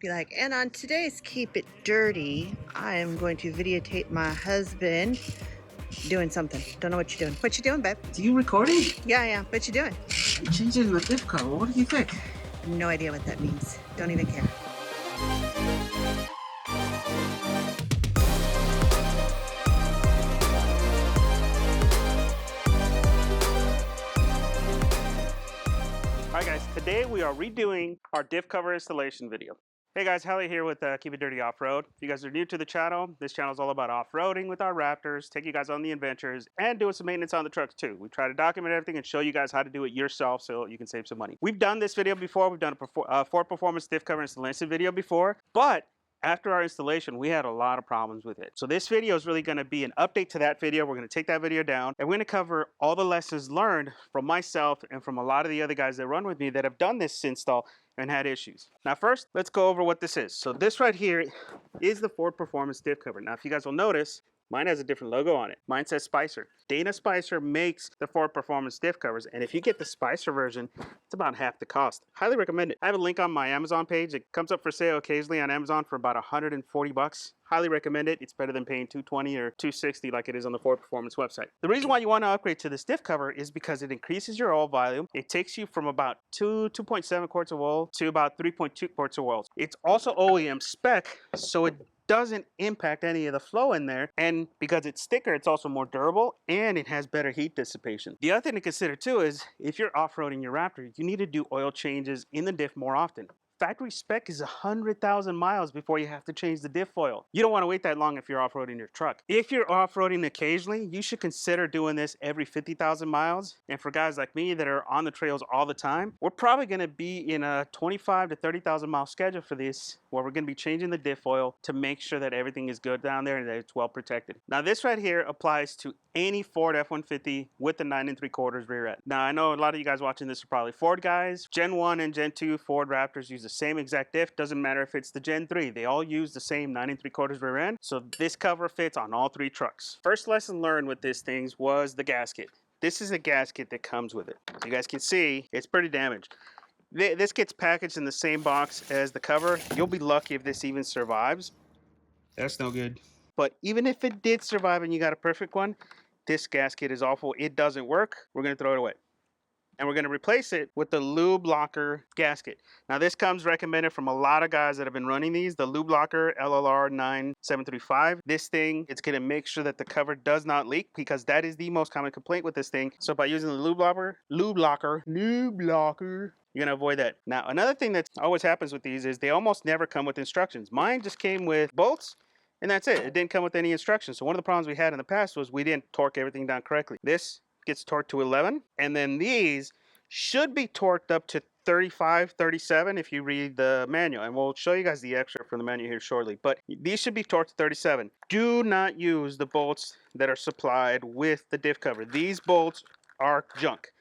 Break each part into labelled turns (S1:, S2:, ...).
S1: Be like, and on today's Keep It Dirty, I am going to videotape my husband doing something. Don't know what you're doing. What you doing, babe?
S2: Are you recording?
S1: Yeah, I am. What you doing?
S2: I'm changing the diff cover. What do you think?
S1: No idea what that means. Don't even care.
S3: Alright guys, today we are redoing our diff cover installation video. Hey guys, Hallie here with Keep It Dirty Off-Road. If you guys are new to the channel, this channel is all about off-roading with our Raptors, take you guys on the adventures, and doing some maintenance on the trucks too. We try to document everything and show you guys how to do it yourself so you can save some money. We've done this video before, we've done a Ford Performance diff cover installation video before, but after our installation, we had a lot of problems with it. So this video is really going to be an update to that video. We're going to take that video down and we're going to cover all the lessons learned from myself and from a lot of the other guys that run with me that have done this install and had issues. Now first, let's go over what this is. So this right here is the Ford Performance diff cover. Now if you guys will notice, mine has a different logo on it. Mine says Spicer. Dana Spicer makes the Ford Performance diff covers, and if you get the Spicer version, it's about half the cost. Highly recommend it. I have a link on my Amazon page. It comes up for sale occasionally on Amazon for about 140 bucks. Highly recommend it. It's better than paying $220 or $260 like it is on the Ford Performance website. The reason why you want to upgrade to this diff cover is because it increases your oil volume. It takes you from about 2.7 quarts of oil to about 3.2 quarts of oil. It's also OEM spec, so it doesn't impact any of the flow in there, and because it's thicker, it's also more durable and it has better heat dissipation. The other thing to consider too is if you're off-roading your Raptor, you need to do oil changes in the diff more often. Factory spec is 100,000 miles before you have to change the diff oil. You don't want to wait that long if you're off-roading your truck. If you're off-roading occasionally, you should consider doing this every 50,000 miles. And for guys like me that are on the trails all the time, we're probably going to be in a 25 to 30,000 mile schedule for this, where we're going to be changing the diff oil to make sure that everything is good down there and that it's well protected. Now this right here applies to any Ford F-150 with the 9 3/4 rear end. Now I know a lot of you guys watching this are probably Ford guys. Gen 1 and Gen 2 Ford Raptors use the same exact diff. Doesn't matter if it's the Gen 3. They all use the same 9 3/4 rear end. So this cover fits on all three trucks. First lesson learned with this thing was the gasket. This is a gasket that comes with it. You guys can see it's pretty damaged. This gets packaged in the same box as the cover. You'll be lucky if this even survives. That's no good. But even if it did survive and you got a perfect one, this gasket is awful. It doesn't work. We're going to throw it away. And we're going to replace it with the lube locker gasket. Now this comes recommended from a lot of guys that have been running these, the lube locker LLR 9735. This thing, it's going to make sure that the cover does not leak, because that is the most common complaint with this thing. So by using the lube locker, you're going to avoid that. Now another thing that always happens with these is they almost never come with instructions. Mine just came with bolts, and that's it. It didn't come with any instructions. So one of the problems we had in the past was we didn't torque everything down correctly. This gets torqued to 11, and then these should be torqued up to 35, 37 if you read the manual, and we'll show you guys the extra from the manual here shortly, but these should be torqued to 37. Do not use the bolts that are supplied with the diff cover. These bolts are junk.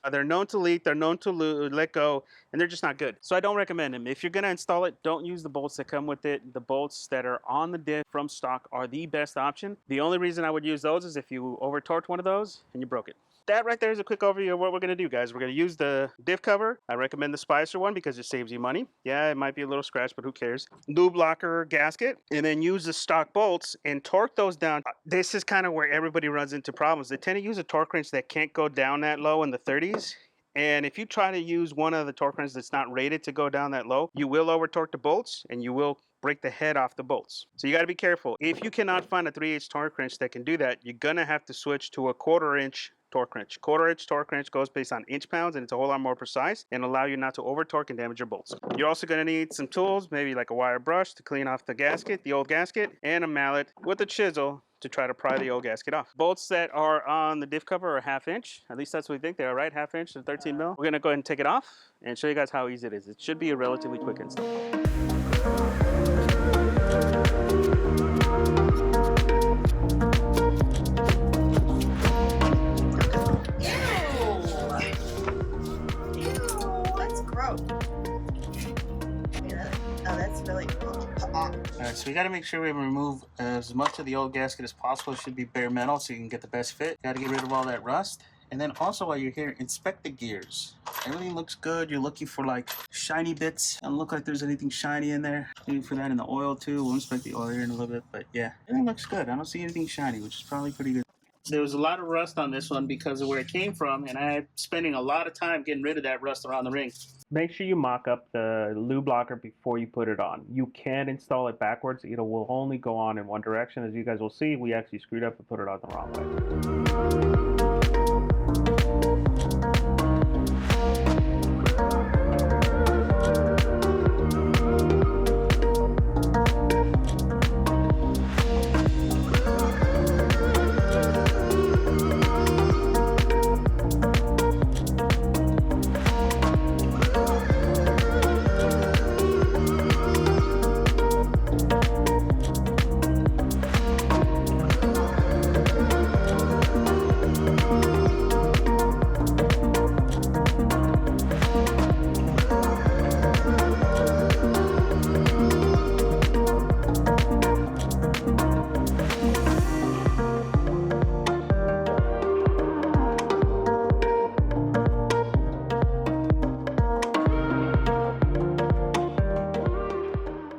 S3: They're known to leak, they're known to let go, and they're just not good. So I don't recommend them. If you're going to install it, don't use the bolts that come with it. The bolts that are on the diff from stock are the best option. The only reason I would use those is if you over torqued one of those and you broke it. That right there is a quick overview of what we're going to do, guys. We're going to use the diff cover. I recommend the Spicer one because it saves you money. Yeah, it might be a little scratch, but who cares? Lube locker gasket, and then use the stock bolts and torque those down. This is kind of where everybody runs into problems. They tend to use a torque wrench that can't go down that low in the 30s. And if you try to use one of the torque wrenches that's not rated to go down that low, you will over torque the bolts and you will break the head off the bolts. So you got to be careful. If you cannot find a 3/8 torque wrench that can do that, you're going to have to switch to a 1/4 inch torque wrench. 1/4 inch torque wrench goes based on inch pounds, and it's a whole lot more precise and allow you not to over torque and damage your bolts. You're also going to need some tools, maybe like a wire brush to clean off the gasket, the old gasket, and a mallet with a chisel to try to pry the old gasket off. Bolts that are on the diff cover are 1/2 inch. At least that's what we think they are, right? 1/2 inch to 13 mil. We're going to go ahead and take it off and show you guys how easy it is. It should be a relatively quick install. Alright, so we got to make sure we remove as much of the old gasket as possible. It should be bare metal so you can get the best fit. Got to get rid of all that rust.
S2: And then also while you're here, inspect the gears. Everything looks good. You're looking for like shiny bits. Doesn't look like there's anything shiny in there. Looking for that in the oil too. We'll inspect the oil here in a little bit, but yeah, everything looks good. I don't see anything shiny, which is probably pretty good.
S3: There was a lot of rust on this one because of where it came from, and I'm spending a lot of time getting rid of that rust around the ring. Make sure you mock up the lube blocker before you put it on. You can install it backwards. It will only go on in one direction. As you guys will see, we actually screwed up and put it on the wrong way.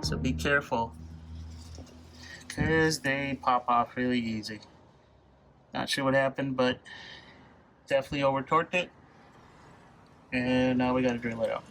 S2: So be careful, because they pop off really easy. Not sure what happened, but definitely over torqued it. And now we gotta drill it out.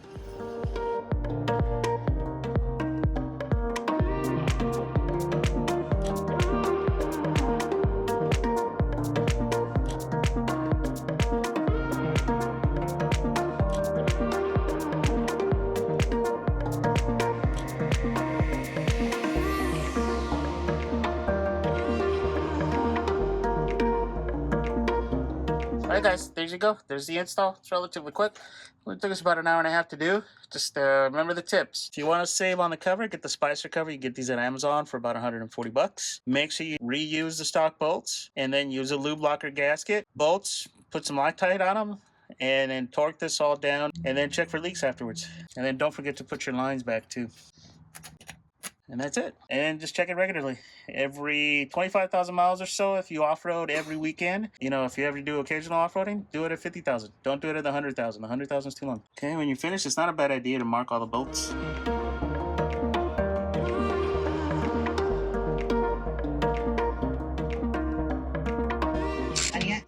S2: Alright guys, there you go. There's the install. It's relatively quick. It took us about an hour and a half to do. Just remember the tips. If you want to save on the cover, get the Spicer cover. You get these at Amazon for about 140 bucks. Make sure you reuse the stock bolts and then use a lube blocker gasket. Bolts, put some Loctite on them and then torque this all down and then check for leaks afterwards. And then don't forget to put your lines back too. And that's it. And just check it regularly. Every 25,000 miles or so, if you off-road every weekend. You know, if you ever do occasional off-roading, do it at 50,000. Don't do it at the 100,000. The 100,000 is too long. Okay, when you finish, it's not a bad idea to mark all the bolts.
S1: And yet,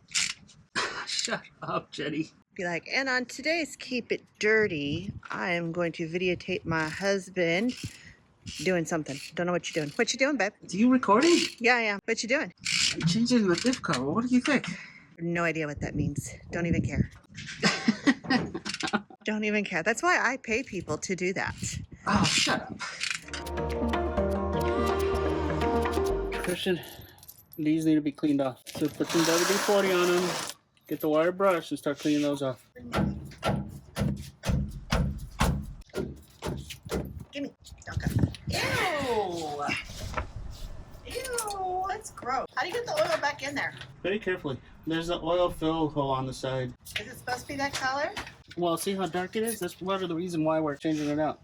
S2: Shut up, Jenny.
S1: be like, and on today's Keep It Dirty, I am going to videotape my husband doing something. Don't know what you're doing. What you doing, babe?
S2: Do you recording?
S1: Yeah, yeah. What you doing?
S2: I'm changing the diff cover. What do you think?
S1: No idea what that means. Don't even care. Don't even care. That's why I pay people to do that.
S2: Oh, shut up.
S3: Christian, these need to be cleaned off. So put some WD-40 on them, get the wire brush, and start cleaning those off.
S1: Gimme. Don't go. Ew. Ew. That's gross. How do you get the oil back in there?
S3: Very carefully. There's an oil fill hole on the side.
S1: Is it supposed to be that color?
S3: Well, see how dark it is? That's part of the reason why we're changing it out.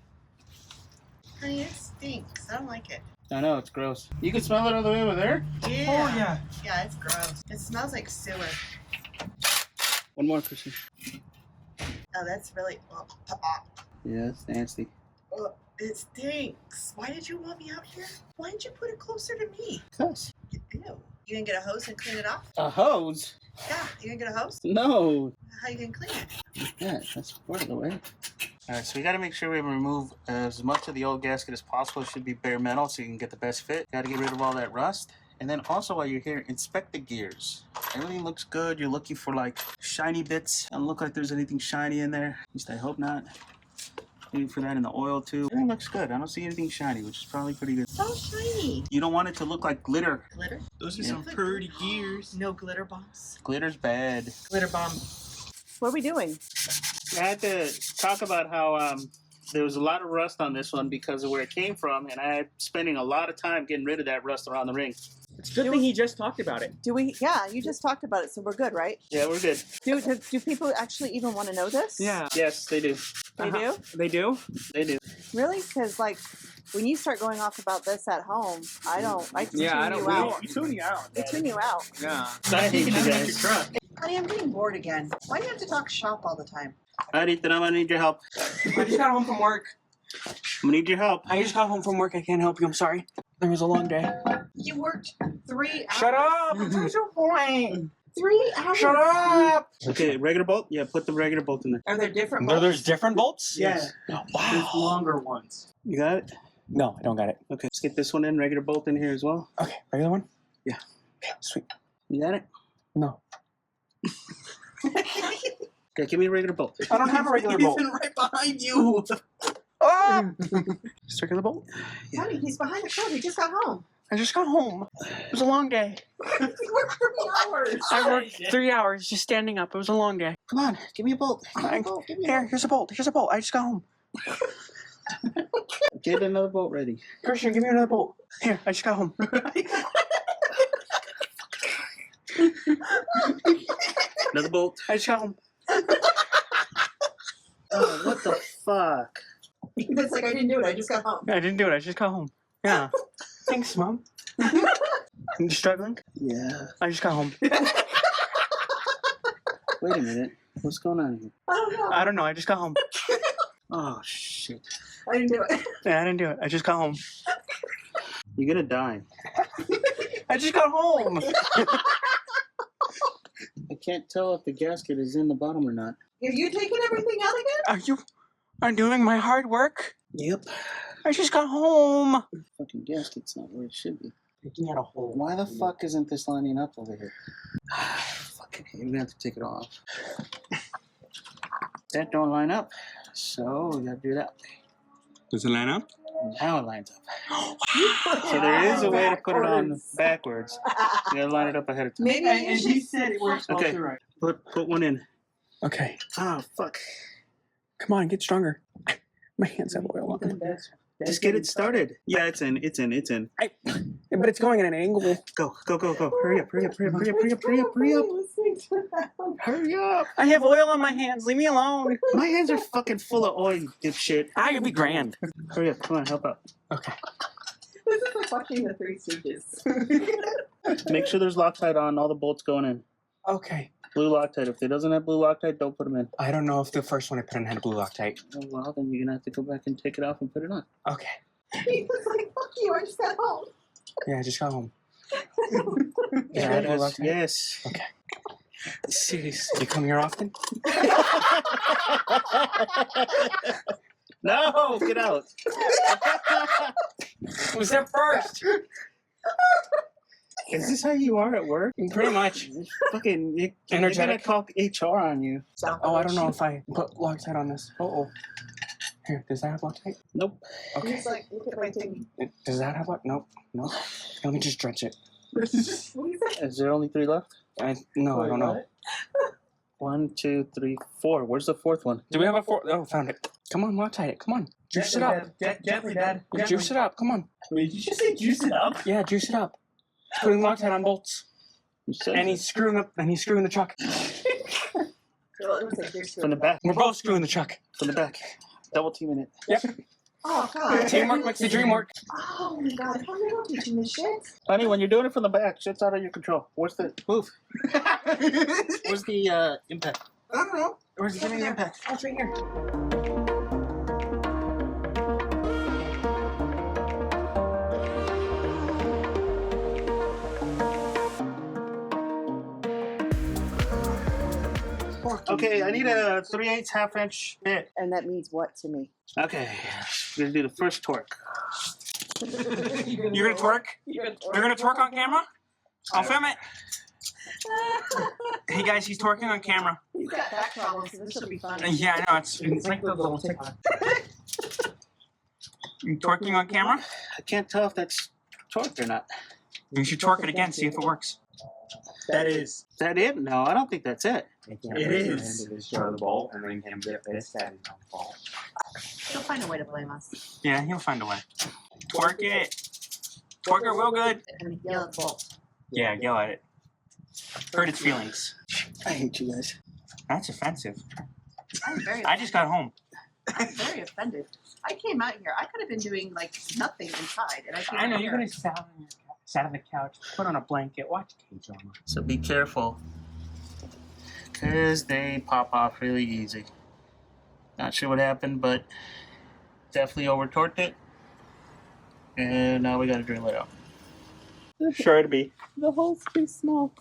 S1: Honey, it stinks. I don't like it.
S3: I know, it's gross. You can smell it all the way over there?
S1: Yeah.
S2: Oh, yeah.
S1: Yeah, it's gross. It smells like sewer.
S3: One more, Christian.
S1: Oh, that's really...
S3: Yeah, it's nasty.
S1: Oh, it stinks. Why did you want me out here? Why didn't you put it closer to me?
S3: Cuss.
S1: Ew. You gonna get a hose and clean it off?
S3: A hose?
S1: Yeah, you gonna get a hose?
S3: No.
S1: How you gonna clean it?
S3: Yeah, that's part of the way.
S2: Alright, so we got to make sure we remove as much of the old gasket as possible. It should be bare metal so you can get the best fit. Got to get rid of all that rust. And then also while you're here, inspect the gears. Everything looks good. You're looking for like shiny bits. Doesn't look like there's anything shiny in there. At least I hope not. Looking for that in the oil too. Everything looks good. I don't see anything shiny, which is probably pretty good.
S1: So shiny.
S2: You don't want it to look like glitter.
S1: Glitter?
S2: Those are
S1: some
S2: pretty gears.
S1: No glitter bombs.
S2: Glitter's bad.
S1: Glitter bomb. What are we doing?
S3: I had to talk about how there was a lot of rust on this one because of where it came from, and I'm spending a lot of time getting rid of that rust around the ring.
S4: It's a good thing he just talked about it.
S1: Do we? Yeah, you just talked about it, so we're good, right?
S3: Yeah, we're good.
S1: Do people actually even want to know this?
S4: Yeah.
S3: Yes, they do.
S1: They do?
S4: They do?
S3: They do.
S1: Really? Because, like, when you start going off about this at home, I tune
S4: Yeah, I
S1: you
S4: don't.
S1: out.
S4: We tune you out.
S1: They tune you out.
S4: Yeah.
S3: I hate you guys.
S4: Your truck.
S1: Honey, I'm getting bored again. Why do you have to talk shop all the time?
S2: Alright, Ethan, I'm gonna need your help.
S4: I just got home from work.
S2: I'm gonna need your help.
S4: I just got home from work. I can't help you. I'm sorry. It was a long day.
S1: You worked 3 hours.
S4: Shut up! What's your point?
S1: 3 hours.
S4: Shut up!
S2: Okay, regular bolt? Yeah, put the regular bolt in there.
S1: Are there different bolts?
S4: There's different bolts?
S1: Yeah.
S4: Oh,
S3: There's
S4: wow.
S3: longer ones.
S2: You got it?
S4: No, I don't got it.
S2: Okay, let's get this one in, regular bolt in here as well.
S4: Okay, regular one?
S2: Yeah.
S4: Okay, sweet.
S2: You got it?
S4: No.
S2: Okay, give me a regular bolt.
S4: I don't have a regular bolt.
S3: He's right behind you.
S4: Ah! Just regular bolt?
S1: Honey, he's behind the curve. He just got home.
S4: I just got home. It was a long day.
S1: He worked 3 hours.
S4: I worked 3 hours just standing up. It was a long day.
S2: Come on, give me a bolt.
S4: Here's a bolt. Here's a bolt. I just got home.
S2: Get another bolt ready.
S4: Christian, give me another bolt. Here, I just got home.
S2: Another bolt.
S4: I just got home.
S2: Oh, what the fuck?
S1: It's like I didn't do it. I just got home.
S4: I didn't do it. I just got home. Yeah. Thanks, Mom. You struggling?
S2: Yeah.
S4: I just got home.
S2: Wait a minute. What's going on here?
S1: I don't know.
S4: I don't know. I just got home.
S2: Oh, shit.
S1: I didn't do it.
S4: Yeah, I didn't do it. I just got home.
S2: You're gonna die.
S4: I just got home.
S2: I can't tell if the gasket is in the bottom or not.
S1: Are you taking everything out again?
S4: Are you doing my hard work?
S2: Yep.
S4: I just got home.
S2: Fucking gasket's not where it should be.
S4: Picking out a hole.
S2: Why the fuck isn't this lining up over here? Fucking hate. We're gonna have to take it off. That don't line up, so we gotta do that.
S4: Does it line up?
S2: Now it lines up. So there is a way to put it on backwards. You gotta line it up ahead of time.
S1: Maybe
S3: And he said it works both
S2: Okay.
S3: right.
S2: Put one in.
S4: Okay.
S2: Oh fuck.
S4: Come on, get stronger. My hands have oil on them.
S2: Just get it started. Yeah, it's in.
S4: But it's going at an angle.
S2: Go. Hurry up. Hurry up.
S4: I have oil on my hands. Leave me alone.
S2: My hands are fucking full of oil, you dipshit.
S4: I could be grand.
S2: Hurry up. Come on, help out.
S4: Okay.
S1: This is like watching the Three Stooges.
S2: Make sure there's Loctite on all the bolts going in.
S4: Okay.
S2: Blue Loctite. If it doesn't have blue Loctite, don't put them in.
S4: I don't know if the first one I put in had blue Loctite.
S2: Oh, well, then you're gonna have to go back and take it off and put it on.
S4: Okay.
S1: He was like, fuck you, I just got home.
S4: Yeah, I just got home.
S2: Yeah,
S4: blue Loctite?
S2: yes.
S4: Okay. Seriously, you come here often?
S2: No, get out.
S4: Who's there first?
S2: Is this how you are at work?
S4: Pretty much.
S2: Fucking, they're gonna
S4: Energetic.
S2: call HR on you.
S4: Oh, I don't know if I put Loctite on this. Oh. Here, does that have Loctite?
S2: Nope.
S4: Okay.
S1: He's like, look at my thing.
S4: Does that have Loctite? Nope. Let me just drench it.
S1: What do you say?
S2: Is there only 3 left?
S4: No, I don't know.
S2: 1, 2, 3, 4. Where's the 4th one?
S4: Do we have a 4? Oh, found it. Come on, Loctite it. Come on. Juice it up.
S3: Gently, Dad.
S4: Juice it up. Come on.
S3: Wait, did you just say juice it up?
S4: Yeah, juice it up. He's putting Loctite on bolts.
S2: You said
S4: And he's screwing the truck.
S1: Well, it was like, there's
S2: from the back.
S4: We're both screwing the truck.
S2: From the back. Double teaming it.
S4: Yep.
S1: Oh, God.
S4: Teamwork makes the dream work.
S1: Oh, my God. How are you not teaching this shit?
S2: Honey, when you're doing it from the back, shit's out of your control. Where's the move? Where's the impact?
S1: I don't know.
S2: Where's the giving the impact?
S1: Oh, it's right here.
S2: Okay, I need a 3/8 half-inch bit.
S1: And that means what to me?
S2: Okay, we're gonna do the first torque.
S4: You're gonna twerk? You're gonna twerk on camera? I'll film it. Hey guys, he's twerking on camera.
S1: He's got back problems, so this should be fun.
S4: Yeah, I know. It's like the little TikTok. You twerking on camera?
S2: I can't tell if that's torque or not.
S4: You should twerk it again, see if it works.
S3: That is.
S2: Is that it? No, I don't think that's it.
S3: It is.
S5: Destroy the bolt and ring him get this. That is not fault.
S1: He'll find a way to blame us.
S4: Yeah, he'll find a way. Twerk it. Twerk it real good.
S1: And yell at the bolt.
S4: Yeah, yell at it. Hurt its feelings.
S2: I hate you guys.
S4: That's offensive.
S1: I'm very
S4: I just got home.
S1: I'm very offended. I came out here. I could have been doing like nothing inside, and I came
S4: I know,
S1: out
S4: you're
S1: here.
S4: gonna sat on the couch, put on a blanket, watch K-drama.
S2: So be careful. because they pop off really easy. Not sure what happened, but definitely over torqued it. And now we gotta drill it out.
S3: Sure to be.
S4: The hole's too small.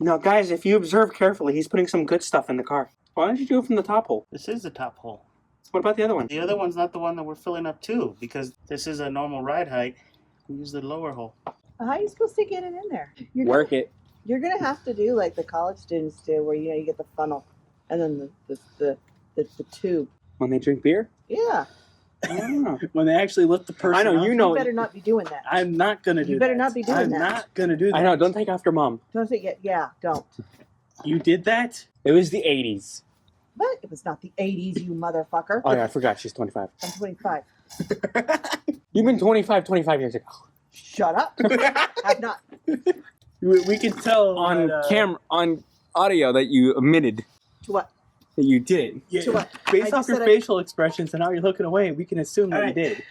S3: No, guys, if you observe carefully, he's putting some good stuff in the car. Why don't you do it from the top hole?
S2: This is the top hole.
S3: What about the other one?
S2: The other one's not the one that we're filling up too, because this is a normal ride height. We use the lower hole.
S1: How are you supposed to get it in there?
S3: Work it.
S1: You're gonna have to do like the college students do, where you get the funnel and then the tube.
S3: When they drink beer?
S1: Yeah.
S3: I don't know.
S4: When they actually lift the person
S3: I know,
S4: up.
S3: you know.
S1: You better not be doing that.
S4: I'm not gonna do that.
S1: You better not be doing
S4: I'm
S1: that.
S4: not gonna do that.
S3: I know, don't take after Mom.
S1: Don't say yeah. Don't.
S4: You did that?
S3: It was the 80s.
S1: But it was not the 80s, you motherfucker.
S3: Oh yeah, I forgot, she's 25.
S1: I'm 25.
S3: You've been 25 years ago.
S1: Shut up. I've not.
S4: We can tell
S3: On
S4: that,
S3: on audio that you admitted
S1: To what?
S3: that you did.
S4: yeah,
S1: to what?
S4: based
S1: I
S4: off
S1: just
S4: your
S1: said
S4: facial expressions and how you're looking away, we can assume that
S2: Alright.
S4: you did.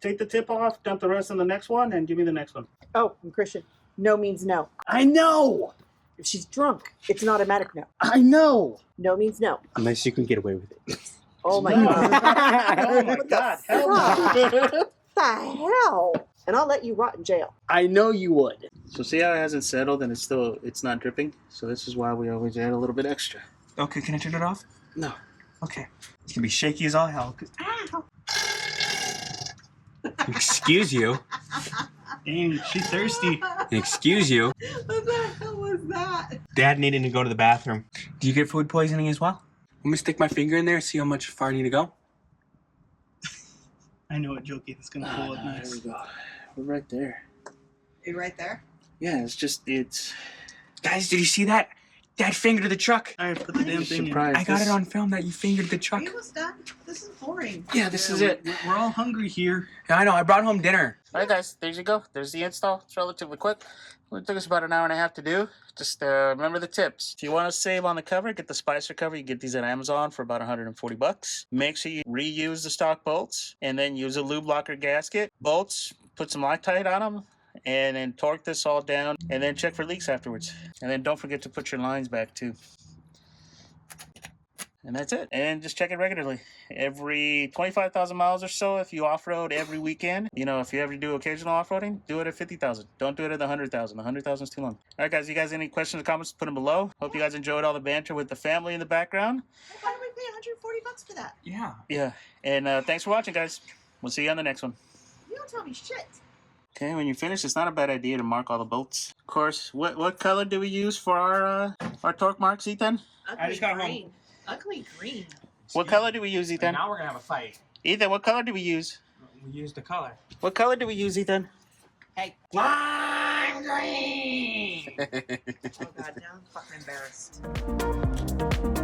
S2: Take the tip off, dump the rest on the next one, and give me the next one.
S1: Oh, I'm Christian. No means no.
S4: I know.
S1: If she's drunk, it's an automatic no.
S4: I know.
S1: No means no.
S3: Unless you can get away with it.
S1: Oh my
S2: No.
S1: god.
S2: Oh my
S1: What the
S2: God!
S1: fuck?
S2: Hell no.
S1: What the hell? And I'll let you rot in jail.
S4: I know you would.
S2: So see how it hasn't settled and it's not dripping. So this is why we always add a little bit extra.
S3: Okay, can I turn it off?
S2: No.
S3: Okay. It's gonna be shaky as all hell.
S1: Ow.
S3: Excuse you.
S4: Dang, she's thirsty.
S3: Excuse you.
S1: What the hell was that?
S3: Dad needing to go to the bathroom. Do you get food poisoning as well? I'm gonna stick my finger in there and see how much far I need to go.
S4: I know what Jokey is gonna pull up
S2: There
S4: next.
S2: we go. We're right there.
S1: You right there?
S2: Yeah, it's.
S3: Guys, did you see that? Dad fingered the truck.
S4: Alright, put the damn thing in.
S2: Surprise.
S3: I got it on film that you fingered the truck.
S1: almost done? This is boring.
S2: Yeah, this is
S4: Yeah,
S2: it.
S4: We're all hungry here.
S3: Yeah, I know. I brought home dinner.
S2: All right, guys, there you go. There's the install. It's relatively quick. It took us about an hour and a half to do. Just remember the tips. If you want to save on the cover, get the spicer cover. You get these at Amazon for about 140 bucks. Make sure you reuse the stock bolts and then use a lube locker gasket. Bolts, put some Loctite on them and then torque this all down and then check for leaks afterwards. And then don't forget to put your lines back too. And that's it. And just check it regularly. Every 25,000 miles or so, if you off-road every weekend. You know, if you ever do occasional off-roading, do it at 50,000. Don't do it at the 100,000. The 100,000 is too long. All right, guys, you guys any questions or comments, put them below. Hope you guys enjoyed all the banter with the family in the background.
S1: Why do we pay 140 bucks for that?
S3: Yeah.
S2: Yeah. And thanks for watching, guys. We'll see you on the next one.
S1: You don't tell me shit.
S2: Okay, when you finish, it's not a bad idea to mark all the bolts. Of course, what color do we use for our torque marks, Ethan?
S1: Ugly
S3: just got home.
S1: green. Ugly green.
S2: What color do we use, Ethan?
S3: Now we're gonna have a fight.
S2: Ethan, what color do we use?
S3: We used the color.
S2: What color do we use, Ethan?
S1: Hey.
S3: Lime green!
S1: Oh god, now I'm fucking embarrassed.